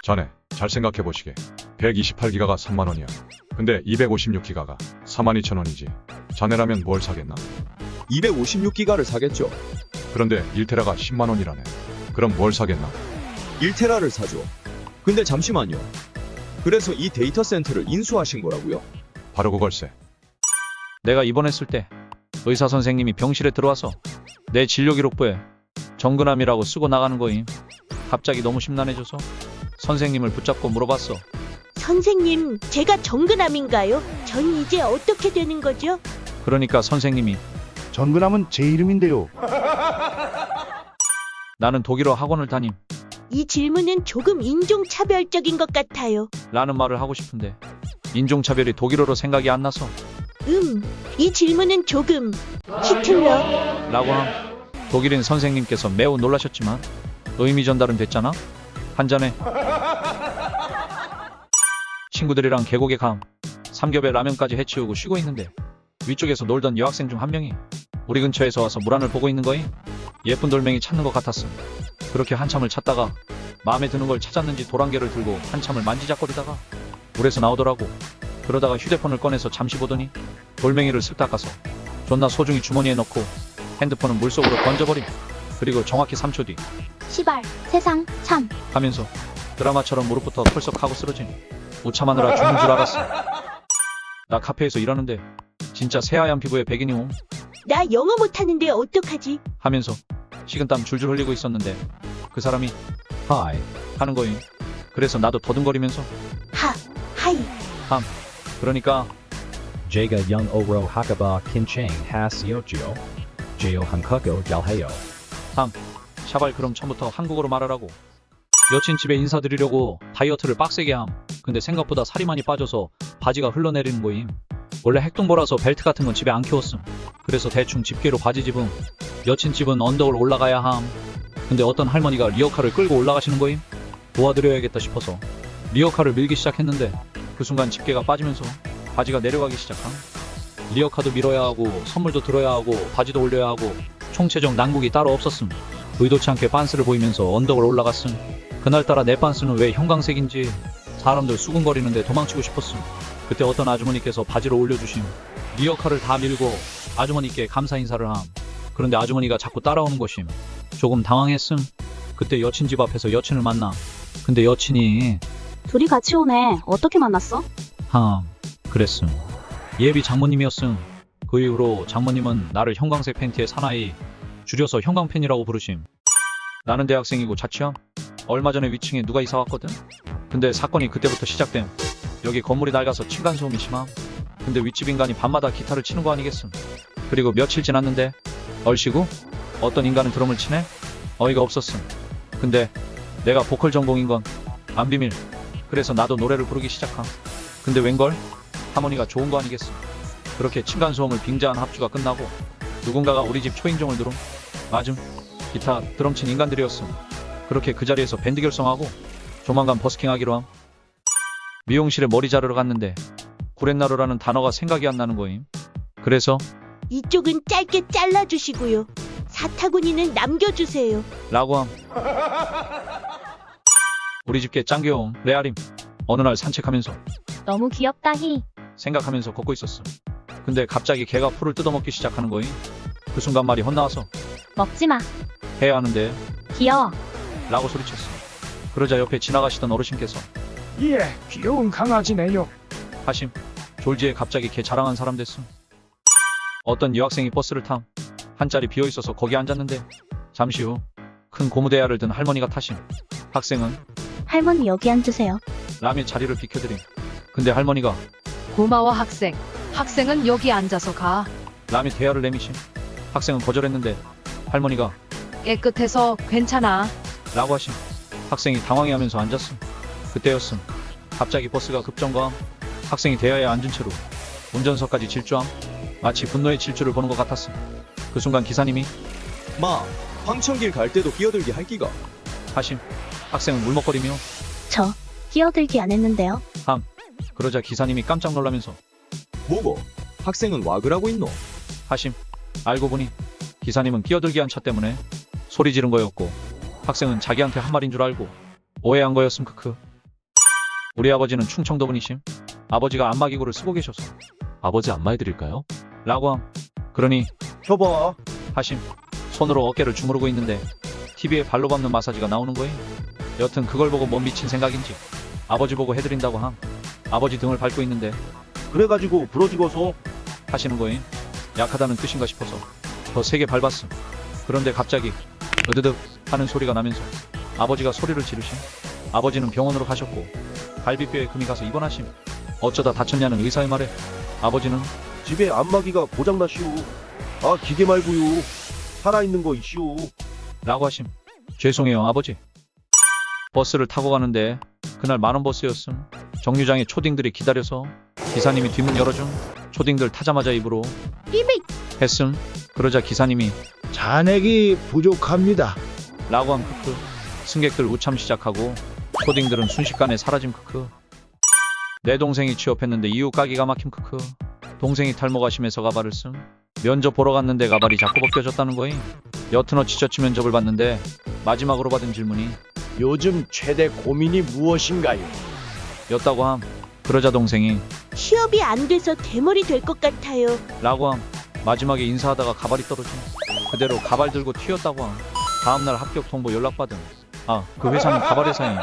자네, 잘 생각해 보시게. 128기가가 3만원이야. 근데 256기가가 42,000원이지. 자네라면 뭘 사겠나? 256기가를 사겠죠. 그런데 1테라가 10만원이라네. 그럼 뭘 사겠나? 1테라를 사죠. 근데 잠시만요. 그래서 이 데이터 센터를 인수하신 거라고요? 바로 그걸세. 내가 입원했을 때 의사 선생님이 병실에 들어와서 내 진료기록부에 정근암이라고 쓰고 나가는 거임. 갑자기 너무 심란해져서 선생님을 붙잡고 물어봤어. 선생님, 제가 정근암인가요? 전 이제 어떻게 되는 거죠? 그러니까 선생님이 정근함은 제 이름인데요. 나는 독일어 학원을 다님 이 질문은 조금 인종차별적인 것 같아요. 라는 말을 하고 싶은데 인종차별이 독일어로 생각이 안 나서 이 질문은 조금 히틀러. 라고 함. 독일인 선생님께서 매우 놀라셨지만 의미 전달은 됐잖아. 한 잔에 친구들이랑 계곡에 감 삼겹에 라면까지 해치우고 쉬고 있는데 위쪽에서 놀던 여학생 중 한 명이 우리 근처에서 와서 물 안을 보고 있는 거임. 예쁜 돌멩이 찾는 것 같았음. 그렇게 한참을 찾다가 마음에 드는 걸 찾았는지 도랑개를 들고 한참을 만지작거리다가 물에서 나오더라고. 그러다가 휴대폰을 꺼내서 잠시 보더니 돌멩이를 쓱 닦아서 존나 소중히 주머니에 넣고 핸드폰은 물속으로 던져버림. 그리고 정확히 3초 뒤 시발, 세상, 참. 하면서 드라마처럼 무릎부터 털썩하고 쓰러짐. 우참하느라 죽는 줄 알았어. 나 카페에서 일하는데 진짜 새하얀 피부에 백인이옴 나 영어 못하는데 어떡하지? 하면서 식은땀 줄줄 흘리고 있었는데 그 사람이 하이 하는 거임. 그래서 나도 더듬거리면서 하이. 그러니까 제가 영어로 학aba kincheng 하시오지요. 제요 한국어 잘해요. 샤발 그럼 처음부터 한국어로 말하라고. 여친 집에 인사드리려고 다이어트를 빡세게 함. 근데 생각보다 살이 많이 빠져서 바지가 흘러내리는 거임. 원래 핵동보라서 벨트 같은 건 집에 안 키웠음. 그래서 대충 집게로 바지 집음. 여친 집은 언덕을 올라가야 함. 근데 어떤 할머니가 리어카를 끌고 올라가시는 거임. 도와드려야겠다 싶어서 리어카를 밀기 시작했는데 그 순간 집게가 빠지면서 바지가 내려가기 시작함. 리어카도 밀어야 하고 선물도 들어야 하고 바지도 올려야 하고 총체적 난국이 따로 없었음. 의도치 않게 빤스를 보이면서 언덕을 올라갔음. 그날따라 내 빤스는 왜 형광색인지 사람들 수군거리는데 도망치고 싶었음. 그때 어떤 아주머니께서 바지를 올려주심. 리어카를 다 밀고 아주머니께 감사 인사를 함. 그런데 아주머니가 자꾸 따라오는 것임. 조금 당황했음. 그때 여친 집 앞에서 여친을 만나. 근데 여친이 둘이 같이 오네. 어떻게 만났어? 그랬음. 예비 장모님이었음. 그 이후로 장모님은 나를 형광색 팬티에 사나이 줄여서 형광팬이라고 부르심. 나는 대학생이고 자취함. 얼마 전에 위층에 누가 이사 왔거든. 근데 사건이 그때부터 시작됨. 여기 건물이 낡아서 층간소음이 심함. 근데 윗집 인간이 밤마다 기타를 치는 거 아니겠음. 그리고 며칠 지났는데 얼씨구 어떤 인간은 드럼을 치네. 어이가 없었음. 근데 내가 보컬 전공인 건 안 비밀. 그래서 나도 노래를 부르기 시작함. 근데 웬걸 하모니가 좋은 거 아니겠음. 그렇게 층간소음을 빙자한 합주가 끝나고 누군가가 우리 집 초인종을 누름. 맞음. 기타 드럼 친 인간들이었음. 그렇게 그 자리에서 밴드 결성하고 조만간 버스킹하기로 함. 미용실에 머리 자르러 갔는데 구렛나루라는 단어가 생각이 안 나는 거임. 그래서 이쪽은 짧게 잘라주시고요. 사타구니는 남겨주세요. 라고 함. 우리 집개 짱귀여움 레아림. 어느 날 산책하면서 너무 귀엽다, 히. 생각하면서 걷고 있었음. 근데 갑자기 개가 풀을 뜯어먹기 시작하는 거임. 그 순간 말이 헛나와서 먹지 마. 해야 하는데 귀여워. 라고 소리쳤음. 그러자 옆에 지나가시던 어르신께서 예, 귀여운 강아지네요. 하심. 졸지에 갑자기 개 자랑한 사람 됐음. 어떤 여학생이 버스를 탐. 한 자리 비어있어서 거기 앉았는데 잠시 후 큰 고무대야를 든 할머니가 타심. 학생은 할머니 여기 앉으세요. 라며 자리를 비켜드림. 근데 할머니가 고마워 학생. 학생은 여기 앉아서 가. 라며 대야를 내미심. 학생은 거절했는데 할머니가 깨끗해서 괜찮아. 라고 하심. 학생이 당황해하면서 앉았음. 그때였음. 갑자기 버스가 급정거함. 학생이 대야에 앉은 채로 운전석까지 질주함. 마치 분노의 질주를 보는 것 같았음. 그 순간 기사님이 마, 황천길 갈 때도 끼어들기 할 기가. 하심. 학생은 울먹거리며 저 끼어들기 안 했는데요. 그러자 기사님이 깜짝 놀라면서 뭐고? 학생은 와그라고 있노? 하심. 알고 보니 기사님은 끼어들기 한 차 때문에 소리 지른 거였고 학생은 자기한테 한 말인 줄 알고 오해한 거였음. 크크. 우리 아버지는 충청도 분이심. 아버지가 안마기구를 쓰고 계셔서 아버지 안마해드릴까요? 라고 함. 그러니 켜봐. 하심. 손으로 어깨를 주무르고 있는데 TV에 발로 밟는 마사지가 나오는 거임. 여튼 그걸 보고 뭔 미친 생각인지 아버지 보고 해드린다고 함. 아버지 등을 밟고 있는데 그래가지고 부러지고서 하시는 거임. 약하다는 뜻인가 싶어서 더 세게 밟았음. 그런데 갑자기 으드득 하는 소리가 나면서 아버지가 소리를 지르심. 아버지는 병원으로 가셨고 갈비뼈에 금이 가서 입원하심. 어쩌다 다쳤냐는 의사의 말에 아버지는 집에 안마기가 고장나시오. 아 기계 말고요. 살아있는 거 이시오. 라고 하심. 죄송해요 아버지. 버스를 타고 가는데 그날 만원 버스였음. 정류장에 초딩들이 기다려서 기사님이 뒷문 열어줌. 초딩들 타자마자 입으로 삐빅. 했음. 그러자 기사님이 잔액이 부족합니다. 라고 함. 크크. 승객들 우참 시작하고 초딩들은 순식간에 사라짐. 크크. 내 동생이 취업했는데 이유 까기가 막힘. 크크. 동생이 탈모가 심해서 가발을 씀. 면접 보러 갔는데 가발이 자꾸 벗겨졌다는 거임. 여튼 어찌 저찌 면접을 봤는데 마지막으로 받은 질문이 요즘 최대 고민이 무엇인가요? 였다고 함. 그러자 동생이 취업이 안 돼서 대머리 될 것 같아요. 라고 함. 마지막에 인사하다가 가발이 떨어짐. 그대로 가발 들고 튀었다고 함. 다음날 합격 통보 연락받음. 아, 그 회사는 가발 회사임.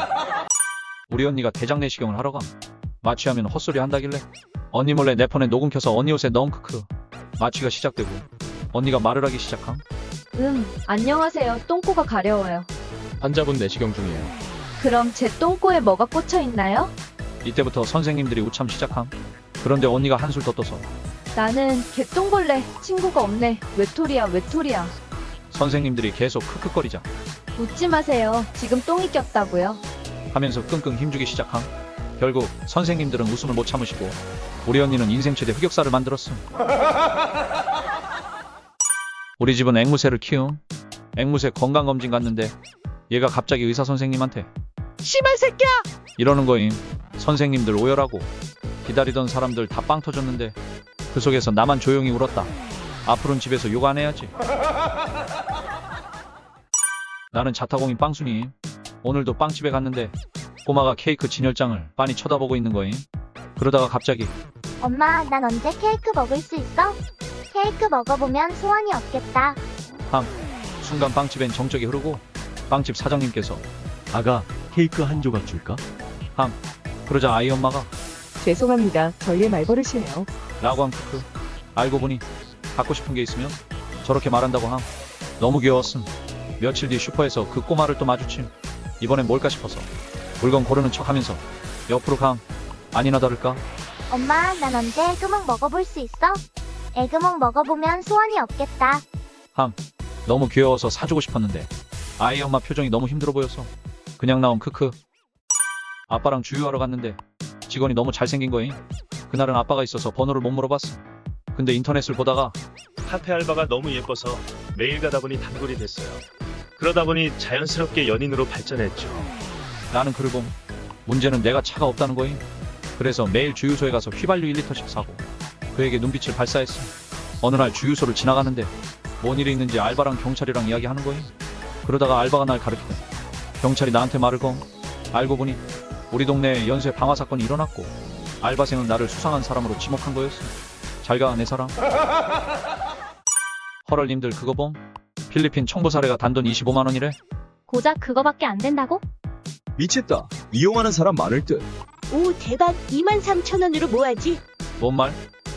우리 언니가 대장 내시경을 하러 감. 마취하면 헛소리 한다길래 언니 몰래 내 폰에 녹음 켜서 언니 옷에 넣은. 크크. 마취가 시작되고 언니가 말을 하기 시작함. 안녕하세요. 똥꼬가 가려워요. 환자분 내시경 중이에요. 그럼 제 똥꼬에 뭐가 꽂혀 있나요? 이때부터 선생님들이 우참 시작함. 그런데 언니가 한술 더 떠서 나는 개똥벌레. 친구가 없네. 외톨이야, 외톨이야. 선생님들이 계속 크크거리자 웃지 마세요. 지금 똥이 꼈다고요. 하면서 끙끙 힘주기 시작함. 결국 선생님들은 웃음을 못 참으시고 우리 언니는 인생 최대 흑역사를 만들었음. 우리 집은 앵무새를 키움. 앵무새 건강검진 갔는데 얘가 갑자기 의사 선생님한테 씨발 새끼야. 이러는 거임. 선생님들 오열하고 기다리던 사람들 다 빵 터졌는데 그 속에서 나만 조용히 울었다. 앞으로는 집에서 욕 안 해야지. 나는 자타공인 빵순이임. 오늘도 빵집에 갔는데 꼬마가 케이크 진열장을 빤히 쳐다보고 있는 거임. 그러다가 갑자기 엄마, 난 언제 케이크 먹을 수 있어? 케이크 먹어보면 소원이 없겠다. 순간 빵집엔 정적이 흐르고 빵집 사장님께서 아가, 케이크 한 조각 줄까? 그러자 아이 엄마가 죄송합니다. 저희의 말버릇이에요. 라고 함. 크크. 알고 보니 갖고 싶은 게 있으면 저렇게 말한다고 함. 너무 귀여웠음. 며칠 뒤 슈퍼에서 그 꼬마를 또 마주침. 이번엔 뭘까 싶어서 물건 고르는 척하면서 옆으로 감. 아니나 다를까 엄마, 난 언제 에그몽 먹어볼 수 있어? 에그몽 먹어보면 소원이 없겠다. 너무 귀여워서 사주고 싶었는데 아이 엄마 표정이 너무 힘들어 보여서 그냥 나온. 크크. 아빠랑 주유하러 갔는데 직원이 너무 잘생긴 거임. 그날은 아빠가 있어서 번호를 못 물어봤어. 근데 인터넷을 보다가 카페 알바가 너무 예뻐서 매일 가다 보니 단골이 됐어요. 그러다 보니 자연스럽게 연인으로 발전했죠. 라는 글을 봄. 문제는 내가 차가 없다는 거임. 그래서 매일 주유소에 가서 휘발유 1리터씩 사고 그에게 눈빛을 발사했음. 어느 날 주유소를 지나가는데 뭔 일이 있는지 알바랑 경찰이랑 이야기하는 거임. 그러다가 알바가 날 가르치고 경찰이 나한테 말을 건. 알고 보니 우리 동네에 연쇄 방화 사건이 일어났고 알바생은 나를 수상한 사람으로 지목한 거였어. 잘가 내 사람. 헐얼님들 그거 봄. 필리핀 청부 사례가 단돈 25만 원이래. 고작 그거밖에 안 된다고? 미쳤다. 이용하는 사람 많을 듯. 오 대박. 23,000원으로 뭐하지? 뭔 말?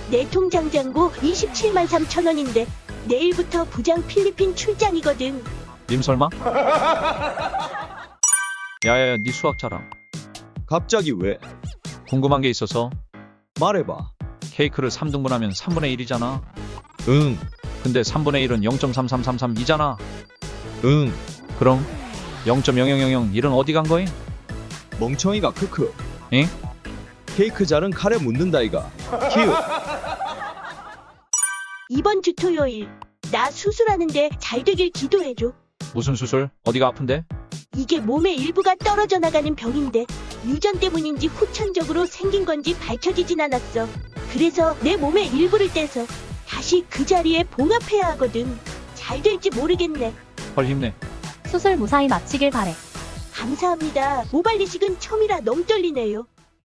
내 통장 잔고 273,000원인데 내일부터 부장 필리핀 출장이거든. 님 설마? 야야야 니 수학 자랑. 갑자기 왜? 궁금한 게 있어서. 말해봐. 케이크를 3등분하면 3분의 1이잖아. 응. 근데 3분의 1은 0.3333이잖아. 응. 그럼 0.00001은 어디 간 거임? 멍청이가 크크. 응? 케이크 잘은 칼에 묻는다이가. 키읔. 이번 주 토요일 나 수술하는데 잘 되길 기도해줘. 무슨 수술? 어디가 아픈데? 이게 몸의 일부가 떨어져 나가는 병인데 유전 때문인지 후천적으로 생긴 건지 밝혀지진 않았어. 그래서 내 몸의 일부를 떼서 다시 그 자리에 봉합해야 하거든. 잘 될지 모르겠네. 헐 힘내. 수술 무사히 마치길 바래. 감사합니다. 모발이식은 처음이라 너무 떨리네요.